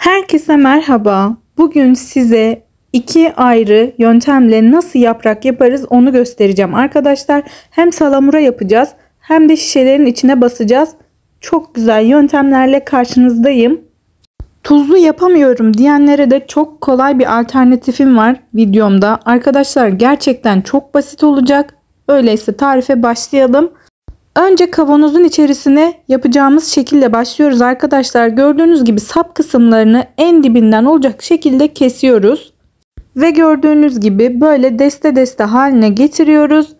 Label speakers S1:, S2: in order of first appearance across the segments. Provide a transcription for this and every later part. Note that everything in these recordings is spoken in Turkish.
S1: Herkese merhaba. Bugün size iki ayrı yöntemle nasıl yaprak yaparız onu göstereceğim arkadaşlar. Hem salamura yapacağız hem de şişelerin içine basacağız. Çok güzel yöntemlerle karşınızdayım. Tuzlu yapamıyorum diyenlere de çok kolay bir alternatifim var videomda. Arkadaşlar gerçekten çok basit olacak. Öyleyse tarife başlayalım. Önce kavanozun içerisine yapacağımız şekilde başlıyoruz arkadaşlar. Gördüğünüz gibi sap kısımlarını en dibinden olacak şekilde kesiyoruz. Ve gördüğünüz gibi böyle deste deste haline getiriyoruz.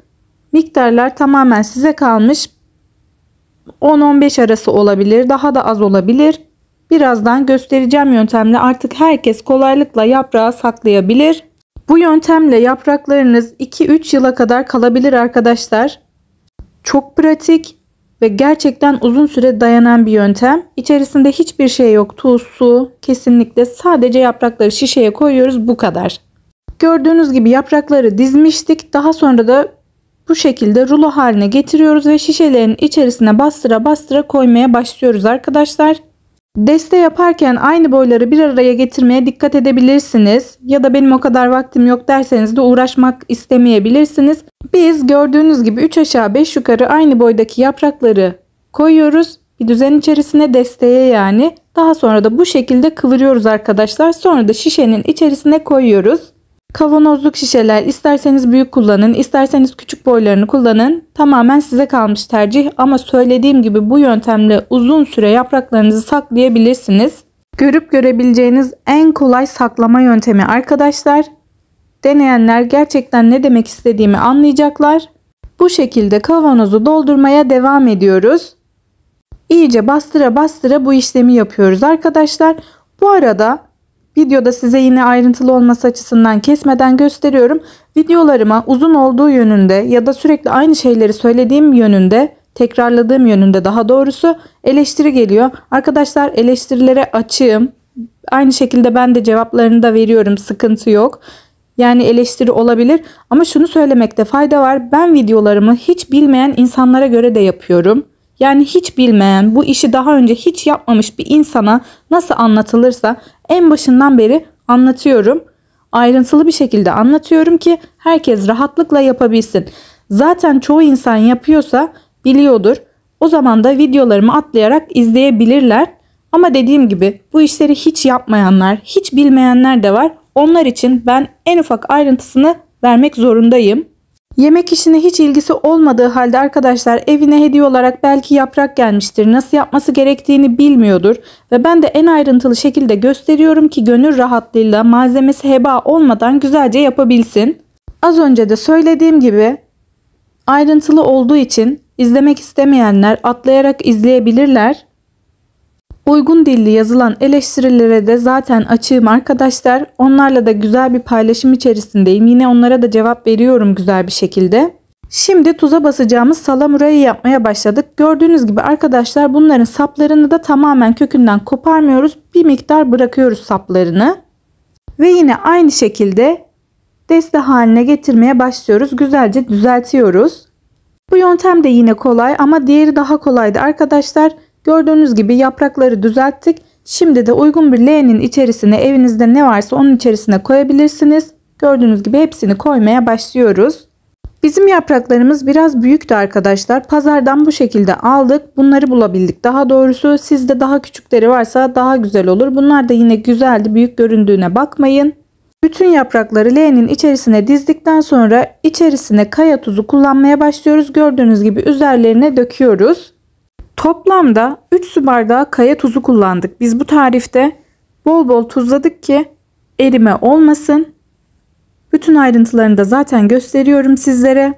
S1: Miktarlar tamamen size kalmış. 10-15 arası olabilir, daha da az olabilir. Birazdan göstereceğim yöntemle artık herkes kolaylıkla yaprağı saklayabilir. Bu yöntemle yapraklarınız 2-3 yıla kadar kalabilir arkadaşlar. Çok pratik ve gerçekten uzun süre dayanan bir yöntem. İçerisinde hiçbir şey yok. Tuz, su, kesinlikle sadece yaprakları şişeye koyuyoruz, bu kadar. Gördüğünüz gibi yaprakları dizmiştik. Daha sonra da bu şekilde rulo haline getiriyoruz ve şişelerin içerisine bastıra bastıra koymaya başlıyoruz arkadaşlar. Deste yaparken aynı boyları bir araya getirmeye dikkat edebilirsiniz. Ya da benim o kadar vaktim yok derseniz de uğraşmak istemeyebilirsiniz. Biz gördüğünüz gibi 3 aşağı 5 yukarı aynı boydaki yaprakları koyuyoruz. Bir düzen içerisine, desteye yani. Daha sonra da bu şekilde kıvırıyoruz arkadaşlar. Sonra da şişenin içerisine koyuyoruz. Kavanozluk şişeler, isterseniz büyük kullanın, isterseniz küçük boylarını kullanın. Tamamen size kalmış tercih ama söylediğim gibi bu yöntemle uzun süre yapraklarınızı saklayabilirsiniz. Görüp görebileceğiniz en kolay saklama yöntemi arkadaşlar. Deneyenler gerçekten ne demek istediğimi anlayacaklar. Bu şekilde kavanozu doldurmaya devam ediyoruz. İyice bastıra bastıra bu işlemi yapıyoruz arkadaşlar. Bu arada videoda size yine ayrıntılı olması açısından kesmeden gösteriyorum. Videolarıma uzun olduğu yönünde ya da sürekli aynı şeyleri söylediğim yönünde, tekrarladığım yönünde daha doğrusu eleştiri geliyor. Arkadaşlar eleştirilere açığım. Aynı şekilde ben de cevaplarını da veriyorum. Sıkıntı yok. Yani eleştiri olabilir ama şunu söylemekte fayda var. Ben videolarımı hiç bilmeyen insanlara göre de yapıyorum. Yani hiç bilmeyen, bu işi daha önce hiç yapmamış bir insana nasıl anlatılırsa en başından beri anlatıyorum. Ayrıntılı bir şekilde anlatıyorum ki herkes rahatlıkla yapabilsin. Zaten çoğu insan yapıyorsa biliyordur. O zaman da videolarımı atlayarak izleyebilirler. Ama dediğim gibi bu işleri hiç yapmayanlar, hiç bilmeyenler de var. Onlar için ben en ufak ayrıntısını vermek zorundayım. Yemek işine hiç ilgisi olmadığı halde arkadaşlar evine hediye olarak belki yaprak gelmiştir. Nasıl yapması gerektiğini bilmiyordur. Ve ben de en ayrıntılı şekilde gösteriyorum ki gönül rahatlığıyla malzemesi heba olmadan güzelce yapabilsin. Az önce de söylediğim gibi ayrıntılı olduğu için izlemek istemeyenler atlayarak izleyebilirler. Uygun dilli yazılan eleştirilere de zaten açığım arkadaşlar. Onlarla da güzel bir paylaşım içerisindeyim. Yine onlara da cevap veriyorum güzel bir şekilde. Şimdi tuza basacağımız salamurayı yapmaya başladık. Gördüğünüz gibi arkadaşlar bunların saplarını da tamamen kökünden koparmıyoruz. Bir miktar bırakıyoruz saplarını. Ve yine aynı şekilde deste haline getirmeye başlıyoruz. Güzelce düzeltiyoruz. Bu yöntem de yine kolay ama diğeri daha kolaydı arkadaşlar. Gördüğünüz gibi yaprakları düzelttik. Şimdi de uygun bir leğenin içerisine evinizde ne varsa onun içerisine koyabilirsiniz. Gördüğünüz gibi hepsini koymaya başlıyoruz. Bizim yapraklarımız biraz büyüktü arkadaşlar. Pazardan bu şekilde aldık. Bunları bulabildik. Daha doğrusu sizde daha küçükleri varsa daha güzel olur. Bunlar da yine güzeldi. Büyük göründüğüne bakmayın. Bütün yaprakları leğenin içerisine dizdikten sonra içerisine kaya tuzu kullanmaya başlıyoruz. Gördüğünüz gibi üzerlerine döküyoruz. Toplamda 3 su bardağı kaya tuzu kullandık. Biz bu tarifte bol bol tuzladık ki erime olmasın. Bütün ayrıntılarını da zaten gösteriyorum sizlere.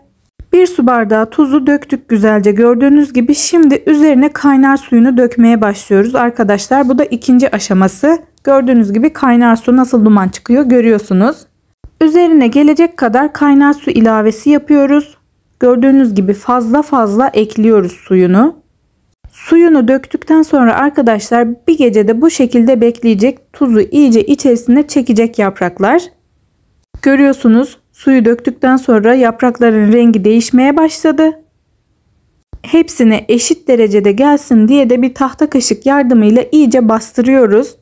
S1: 1 su bardağı tuzu döktük güzelce gördüğünüz gibi. Şimdi üzerine kaynar suyunu dökmeye başlıyoruz arkadaşlar. Bu da ikinci aşaması. Gördüğünüz gibi kaynar su nasıl duman çıkıyor görüyorsunuz. Üzerine gelecek kadar kaynar su ilavesi yapıyoruz. Gördüğünüz gibi fazla fazla ekliyoruz suyunu. Suyunu döktükten sonra arkadaşlar bir gecede bu şekilde bekleyecek. Tuzu iyice içerisine çekecek yapraklar. Görüyorsunuz suyu döktükten sonra yaprakların rengi değişmeye başladı. Hepsine eşit derecede gelsin diye de bir tahta kaşık yardımıyla iyice bastırıyoruz.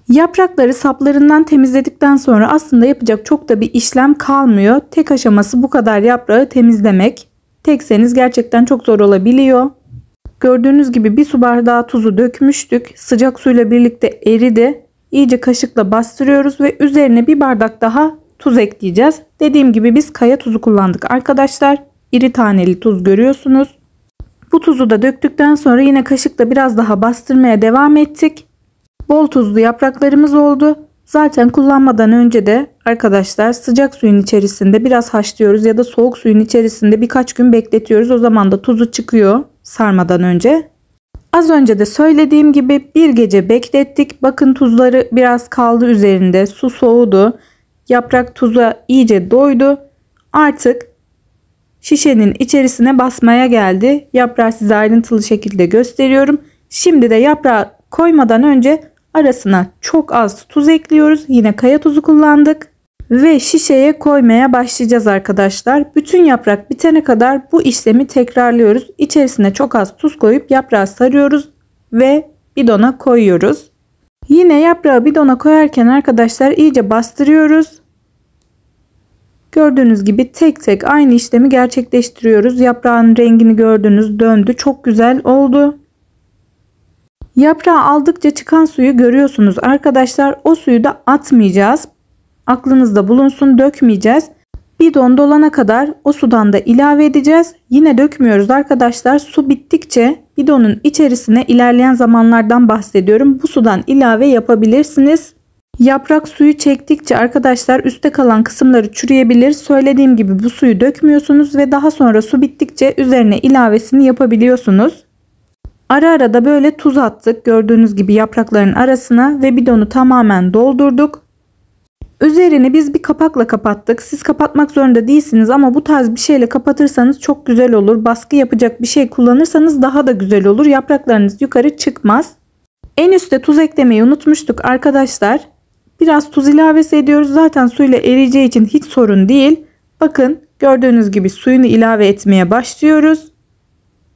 S1: Yaprakları saplarından temizledikten sonra aslında yapacak çok da bir işlem kalmıyor. Tek aşaması bu kadar yaprağı temizlemek. Tekseniz gerçekten çok zor olabiliyor. Gördüğünüz gibi bir su bardağı tuzu dökmüştük. Sıcak suyla birlikte eridi. İyice kaşıkla bastırıyoruz ve üzerine bir bardak daha tuz ekleyeceğiz. Dediğim gibi biz kaya tuzu kullandık arkadaşlar. İri taneli tuz görüyorsunuz. Bu tuzu da döktükten sonra yine kaşıkla biraz daha bastırmaya devam ettik. Bol tuzlu yapraklarımız oldu. Zaten kullanmadan önce de arkadaşlar sıcak suyun içerisinde biraz haşlıyoruz ya da soğuk suyun içerisinde birkaç gün bekletiyoruz. O zaman da tuzu çıkıyor sarmadan önce. Az önce de söylediğim gibi bir gece beklettik. Bakın tuzları biraz kaldı üzerinde. Su soğudu. Yaprak tuza iyice doydu. Artık şişenin içerisine basmaya geldi. Yaprağı size ayrıntılı şekilde gösteriyorum. Şimdi de yaprağı koymadan önce arasına çok az tuz ekliyoruz. Yine kaya tuzu kullandık. Ve şişeye koymaya başlayacağız arkadaşlar. Bütün yaprak bitene kadar bu işlemi tekrarlıyoruz. İçerisine çok az tuz koyup yaprağı sarıyoruz ve bidona koyuyoruz. Yine yaprağı bidona koyarken arkadaşlar iyice bastırıyoruz. Gördüğünüz gibi tek tek aynı işlemi gerçekleştiriyoruz. Yaprağın rengini gördünüz, döndü. Çok güzel oldu. Yaprağı aldıkça çıkan suyu görüyorsunuz arkadaşlar. O suyu da atmayacağız. Aklınızda bulunsun, dökmeyeceğiz. Bidon dolana kadar o sudan da ilave edeceğiz. Yine dökmüyoruz arkadaşlar. Su bittikçe bidonun içerisine ilerleyen zamanlardan bahsediyorum. Bu sudan ilave yapabilirsiniz. Yaprak suyu çektikçe arkadaşlar üstte kalan kısımları çürüyebilir. Söylediğim gibi bu suyu dökmüyorsunuz ve daha sonra su bittikçe üzerine ilavesini yapabiliyorsunuz. Ara ara da böyle tuz attık gördüğünüz gibi yaprakların arasına ve bidonu tamamen doldurduk. Üzerini biz bir kapakla kapattık. Siz kapatmak zorunda değilsiniz ama bu tarz bir şeyle kapatırsanız çok güzel olur. Baskı yapacak bir şey kullanırsanız daha da güzel olur. Yapraklarınız yukarı çıkmaz. En üstte tuz eklemeyi unutmuştuk arkadaşlar. Biraz tuz ilavesi ediyoruz. Zaten suyla eriyeceği için hiç sorun değil. Bakın gördüğünüz gibi suyunu ilave etmeye başlıyoruz.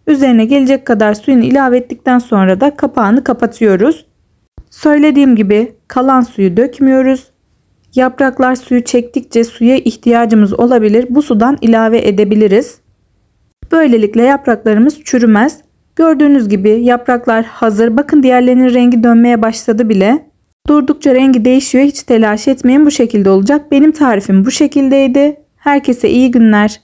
S1: Üzerine gelecek kadar suyunu ilave ettikten sonra da kapağını kapatıyoruz. Söylediğim gibi kalan suyu dökmüyoruz. Yapraklar suyu çektikçe suya ihtiyacımız olabilir. Bu sudan ilave edebiliriz. Böylelikle yapraklarımız çürümez. Gördüğünüz gibi yapraklar hazır. Bakın diğerlerinin rengi dönmeye başladı bile. Durdukça rengi değişiyor. Hiç telaş etmeyin, bu şekilde olacak. Benim tarifim bu şekildeydi. Herkese iyi günler.